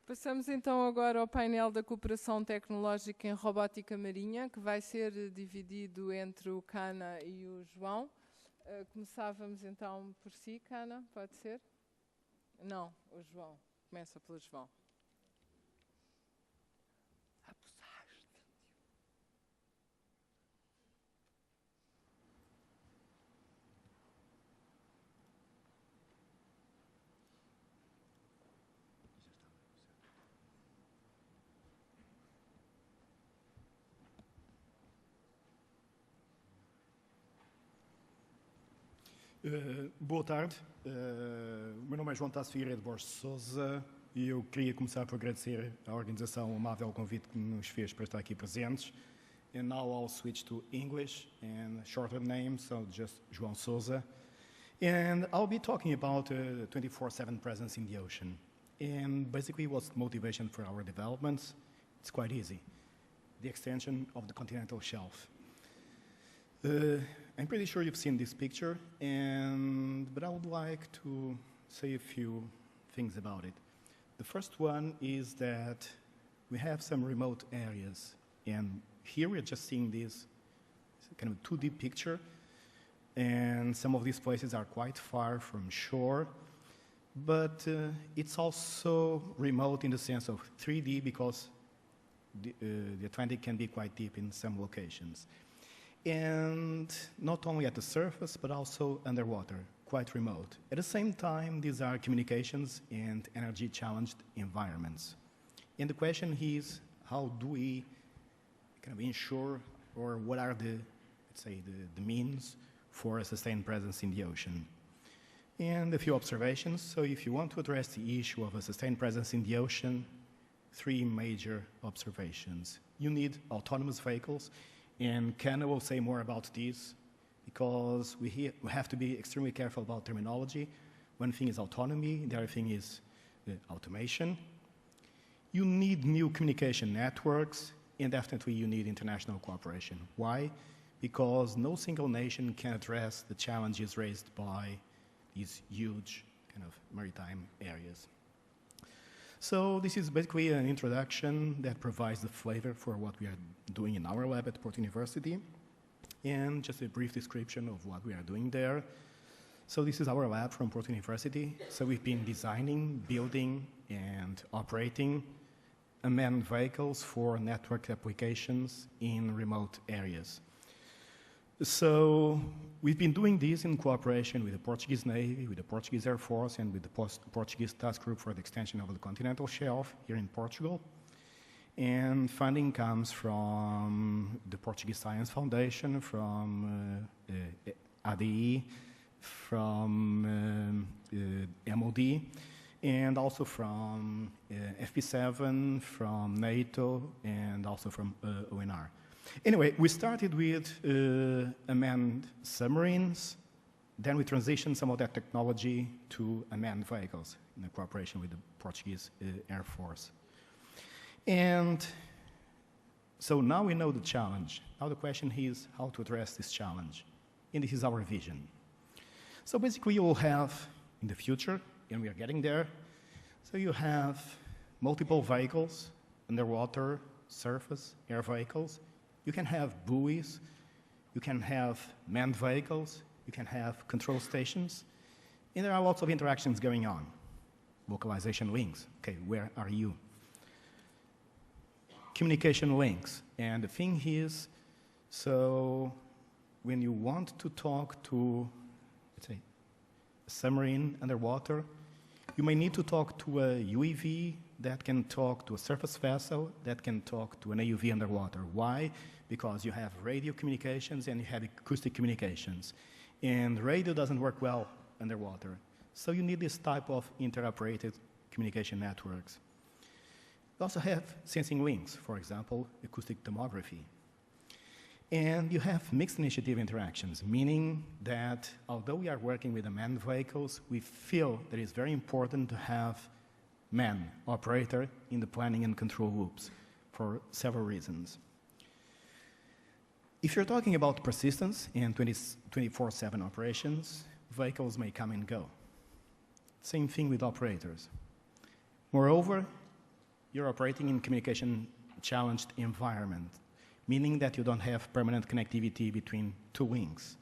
Passamos então agora ao painel da cooperação tecnológica em robótica marinha, que vai ser dividido entre o Cana e o João. Começávamos então por si, Cana, pode ser? Não, o João. Começa pelo João. Boa tarde, o meu nome é João Sousa e eu queria começar por agradecer à organização o amável convite que nos fez para estar aqui presentes. And now I'll switch to English and shorter name, so just João Sousa. And I'll be talking about 24/7 presence in the ocean. And basically what's the motivation for our developments? It's quite easy. The extension of the continental shelf. I'm pretty sure you've seen this picture, but I would like to say a few things about it. The first one is that we have some remote areas, and here we're just seeing this kind of 2D picture, and some of these places are quite far from shore, but it's also remote in the sense of 3D because the Atlantic can be quite deep in some locations. And not only at the surface, but also underwater, quite remote. At the same time, these are communications and energy-challenged environments. And the question is, how do we kind of ensure, or what are the, let's say, the means for a sustained presence in the ocean? And a few observations. So if you want to address the issue of a sustained presence in the ocean, 3 major observations. You need autonomous vehicles, and Ken will say more about this because we have to be extremely careful about terminology. One thing is autonomy, the other thing is automation. You need new communication networks, and definitely you need international cooperation. Why? Because no single nation can address the challenges raised by these huge kind of maritime areas. So this is basically an introduction that provides the flavor for what we are doing in our lab at Porto University, and just a brief description of what we are doing there. So this is our lab from Porto University. So we've been designing, building, and operating unmanned vehicles for network applications in remote areas. So we've been doing this in cooperation with the Portuguese Navy, with the Portuguese Air Force, and with the Portuguese Task Group for the Extension of the Continental Shelf here in Portugal. And funding comes from the Portuguese Science Foundation, from ADI, from MOD, and also from FP7, from NATO, and also from ONR. Anyway, we started with unmanned submarines, then we transitioned some of that technology to unmanned vehicles in cooperation with the Portuguese Air Force. And so now we know the challenge. Now the question is how to address this challenge. And this is our vision. So basically you will have in the future, and we are getting there, so you have multiple vehicles, underwater, surface, air vehicles. You can have buoys, you can have manned vehicles, you can have control stations, and there are lots of interactions going on. Localization links, okay, where are you? Communication links, and the thing is, so when you want to talk to, let's say, a submarine underwater, you may need to talk to a UAV that can talk to a surface vessel that can talk to an AUV underwater. Why? Because you have radio communications and you have acoustic communications. And radio doesn't work well underwater. So you need this type of interoperated communication networks. You also have sensing links, for example, acoustic tomography. And you have mixed initiative interactions, meaning that although we are working with unmanned vehicles, we feel that it's very important to have man, operator, in the planning and control loops for several reasons. If you're talking about persistence and 24/7 operations, vehicles may come and go. Same thing with operators. Moreover, you're operating in communication-challenged environment, meaning that you don't have permanent connectivity between two wings.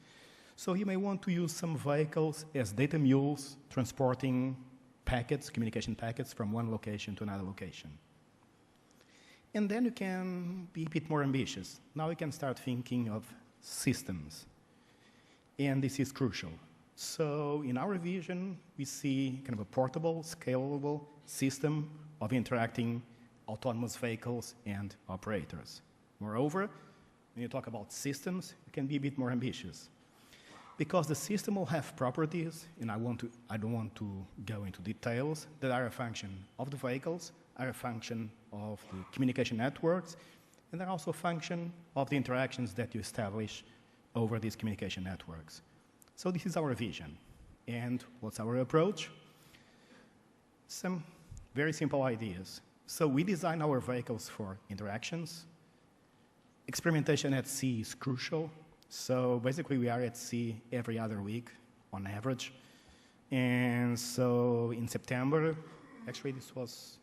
So you may want to use some vehicles as data mules transporting packets, communication packets, from one location to another location. And then you can be a bit more ambitious. Now you can start thinking of systems. And this is crucial. So in our vision, we see kind of a portable, scalable system of interacting autonomous vehicles and operators. Moreover, when you talk about systems, you can be a bit more ambitious. Because the system will have properties, and I don't want to go into details, that are a function of the vehicles, are a function of the communication networks, and they're also a function of the interactions that you establish over these communication networks. So this is our vision. And what's our approach? Some very simple ideas. So we design our vehicles for interactions. Experimentation at sea is crucial. So basically we are at sea every other week on average. And so in September, actually this was,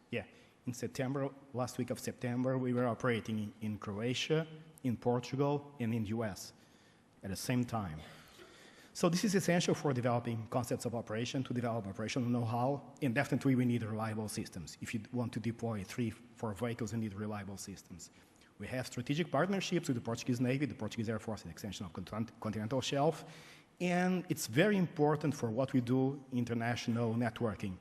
in September, last week of September, we were operating in Croatia, in Portugal, and in the US at the same time. So this is essential for developing concepts of operation, to develop operational know-how, and definitely we need reliable systems. If you want to deploy 3-4 vehicles, you need reliable systems. We have strategic partnerships with the Portuguese Navy, the Portuguese Air Force, and extension of continental shelf, and it's very important for what we do, international networking,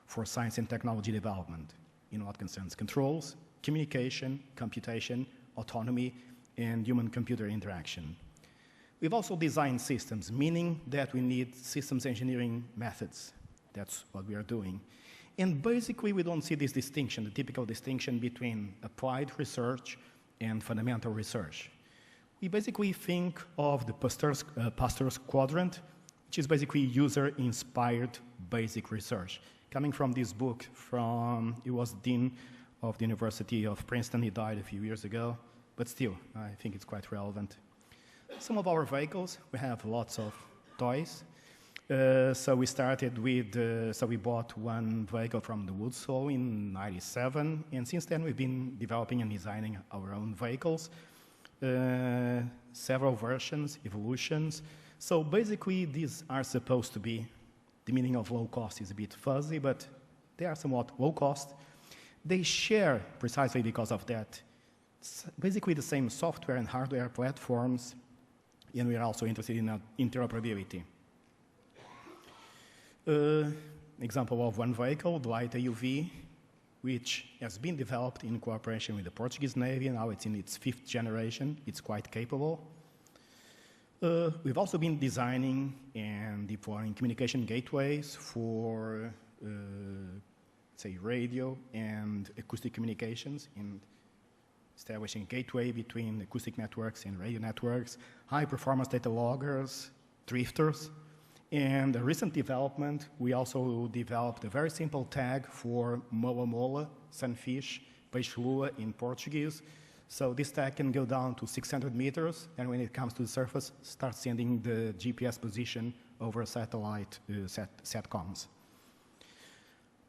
for science and technology development, in what concerns controls, communication, computation, autonomy, and human-computer interaction. We've also designed systems, meaning that we need systems engineering methods. That's what we are doing. And basically, we don't see this distinction, the typical distinction between applied research and fundamental research. We basically think of the Pasteur's quadrant, which is basically user-inspired basic research. Coming from this book he was dean of the University of Princeton. He died a few years ago, but still, I think it's quite relevant. Some of our vehicles, we have lots of toys. So we started with, so we bought one vehicle from the Woodsoul in '97, and since then we've been developing and designing our own vehicles, several versions, evolutions. So basically these are supposed to be, the meaning of low cost is a bit fuzzy, but they are somewhat low cost. They share, precisely because of that, basically the same software and hardware platforms, and we are also interested in interoperability. Example of one vehicle, the light AUV, which has been developed in cooperation with the Portuguese Navy, and now it's in its 5th generation. It's quite capable. We've also been designing and deploying communication gateways for, say, radio and acoustic communications, in establishing a gateway between acoustic networks and radio networks, high-performance data loggers, drifters. And a recent development, we also developed a very simple tag for mola-mola, sunfish, peixe-lua in Portuguese. So this tag can go down to 600 meters, and when it comes to the surface, start sending the GPS position over satellite satcoms.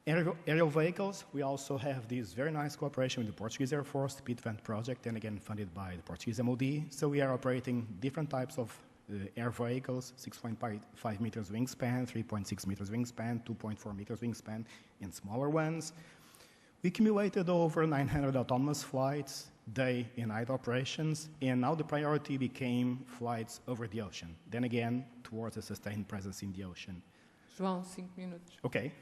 Aerial vehicles, we also have this very nice cooperation with the Portuguese Air Force, the PITVANT project, and again funded by the Portuguese MOD. So we are operating different types of air vehicles, 6.5 meters wingspan, 3.6 meters wingspan, 2.4 meters wingspan, and smaller ones. We accumulated over 900 autonomous flights, day and night operations, and now the priority became flights over the ocean. Then again, towards a sustained presence in the ocean. João, 5 minutes. Okay.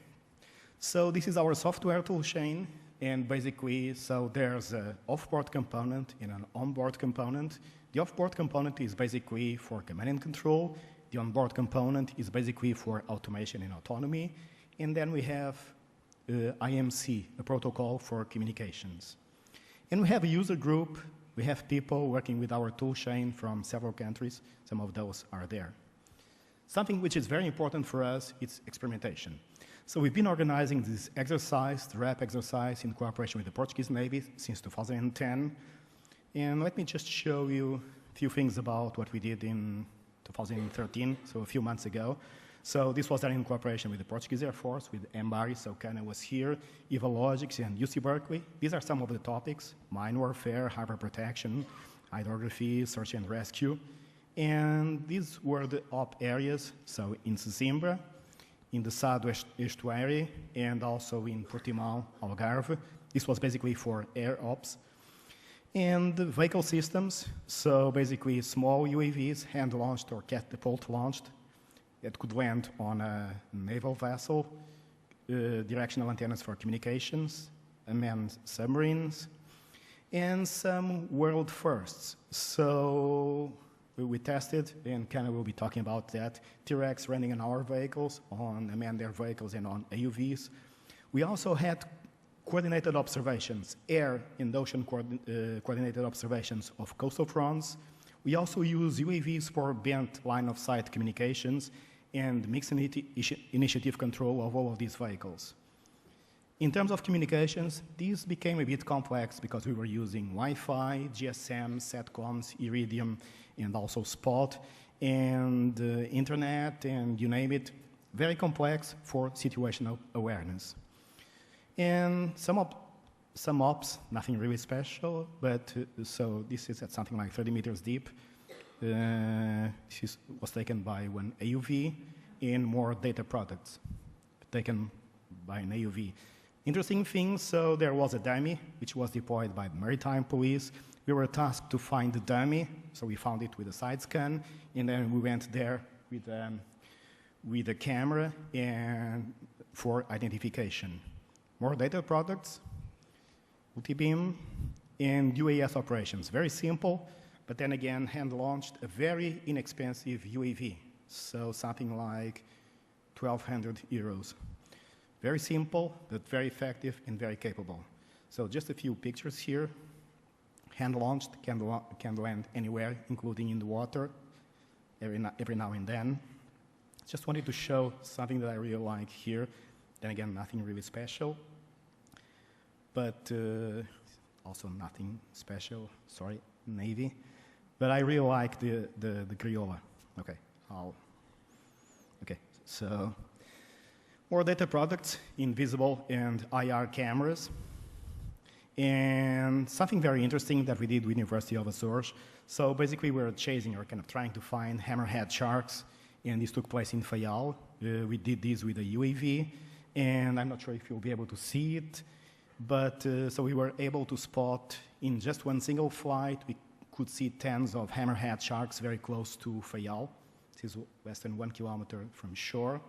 So this is our software tool chain, and basically, so there's an off-board component and an on-board component. The off-board component is basically for command and control. The on-board component is basically for automation and autonomy. And then we have IMC, a protocol for communications. And we have a user group. We have people working with our tool chain from several countries. Some of those are there. Something which is very important for us is experimentation. So we've been organizing this exercise, the RAP exercise, in cooperation with the Portuguese Navy since 2010. And let me just show you a few things about what we did in 2013, so a few months ago. So this was done in cooperation with the Portuguese Air Force, with MBARI, so Cana was here, Evalogics, and UC Berkeley. These are some of the topics: mine warfare, harbor protection, hydrography, search and rescue. And these were the op areas, so in Sesimbra, in the Southwest Estuary, and also in Portimão, Algarve. This was basically for air ops. And the vehicle systems, so basically small UAVs, hand-launched or catapult-launched, that could land on a naval vessel, directional antennas for communications, unmanned submarines, and some world firsts. So we tested, and Cana will be talking about that, T-Rex running on our vehicles, on unmanned air vehicles, and on AUVs. We also had coordinated observations, air and ocean coordinated observations of coastal fronts. We also use UAVs for bent line-of-sight communications and mixed initiative control of all of these vehicles. In terms of communications, these became a bit complex because we were using Wi-Fi, GSM, SATCOMs, Iridium, and also Spot, and internet, and you name it, very complex for situational awareness. And some ops, nothing really special, but so this is at something like 30 meters deep. This was taken by one AUV, and more data products taken by an AUV. Interesting thing, so there was a dummy which was deployed by the Maritime Police. We were tasked to find the dummy, so we found it with a side scan, and then we went there with a camera and for identification. More data products, multi-beam, and UAS operations. Very simple, but then again, hand-launched, a very inexpensive UAV, so something like 1,200 euros. Very simple, but very effective and very capable. So just a few pictures here. Hand-launched, can land anywhere, including in the water, every now and then. Just wanted to show something that I really like here. Then again, nothing really special, but also nothing special, sorry, Navy. But I really like the Criolla. Okay, so more data products, invisible and IR cameras. And something very interesting that we did with University of Azores. So basically we were chasing or kind of trying to find hammerhead sharks, and this took place in Fayal. We did this with a UAV, and I'm not sure if you'll be able to see it, but so we were able to spot in just one single flight, we could see tens of hammerhead sharks very close to Fayal. This is less than 1 kilometer from shore.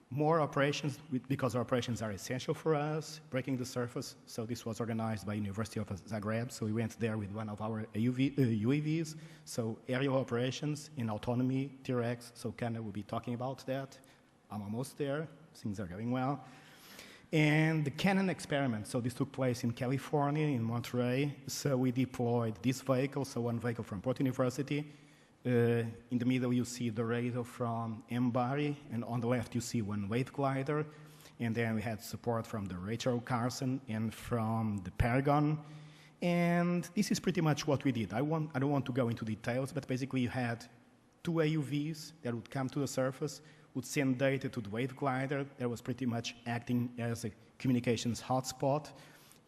More operations, because our operations are essential for us, breaking the surface. So this was organized by University of Zagreb. So we went there with one of our UAVs. So aerial operations in autonomy, T-Rex. So Cana will be talking about that. I'm almost there. Things are going well. And the Cannon experiment. So this took place in California, in Monterey. So we deployed this vehicle, so one vehicle from Porto University. In the middle, you see the radar from MBARI, and on the left, you see one wave glider. And then we had support from the Rachel Carson and from the Paragon. And this is pretty much what we did. I don't want to go into details, but basically you had two AUVs that would come to the surface, would send data to the wave glider that was pretty much acting as a communications hotspot.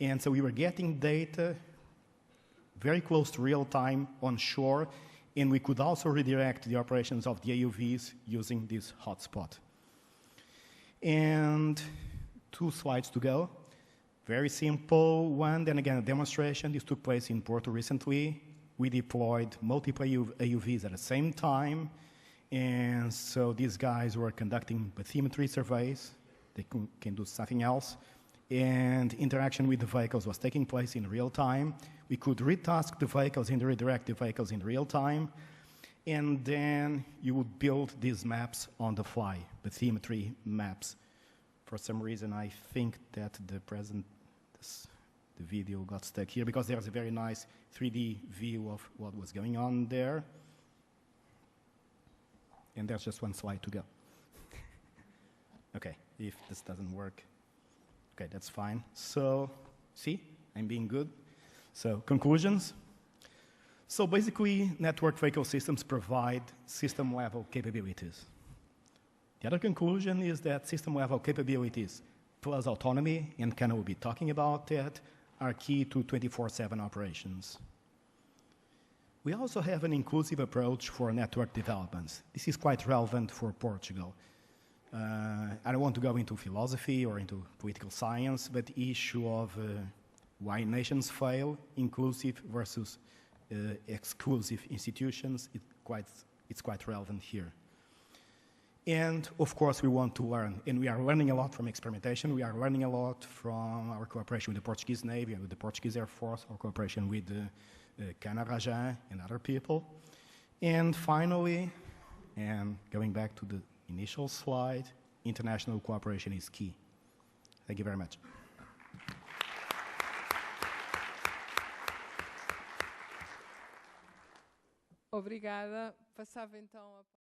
And so we were getting data very close to real time on shore, and we could also redirect the operations of the AUVs using this hotspot. And 2 slides to go. Very simple one, then again a demonstration. This took place in Porto recently. We deployed multiple AUVs at the same time, and so these guys were conducting bathymetry surveys. They can do something else, and interaction with the vehicles was taking place in real time. We could retask the vehicles and redirect the vehicles in real time, and then you would build these maps on the fly, bathymetry maps. For some reason, I think that the video got stuck here because there's a very nice 3D view of what was going on there. And there's just 1 slide to go. Okay, if this doesn't work, okay, that's fine. So, see, I'm being good. So, conclusions. So basically, network vehicle systems provide system-level capabilities. The other conclusion is that system-level capabilities plus autonomy, and Ken will be talking about that, are key to 24/7 operations. We also have an inclusive approach for network developments. This is quite relevant for Portugal. I don't want to go into philosophy or into political science, but the issue of why nations fail, inclusive versus exclusive institutions, it's quite relevant here. And of course, we want to learn, and we are learning a lot from experimentation. We are learning a lot from our cooperation with the Portuguese Navy and with the Portuguese Air Force, our cooperation with Canarajan and other people. And finally, and going back to the initial slide, international cooperation is key. Thank you very much. Obrigada. Passava então a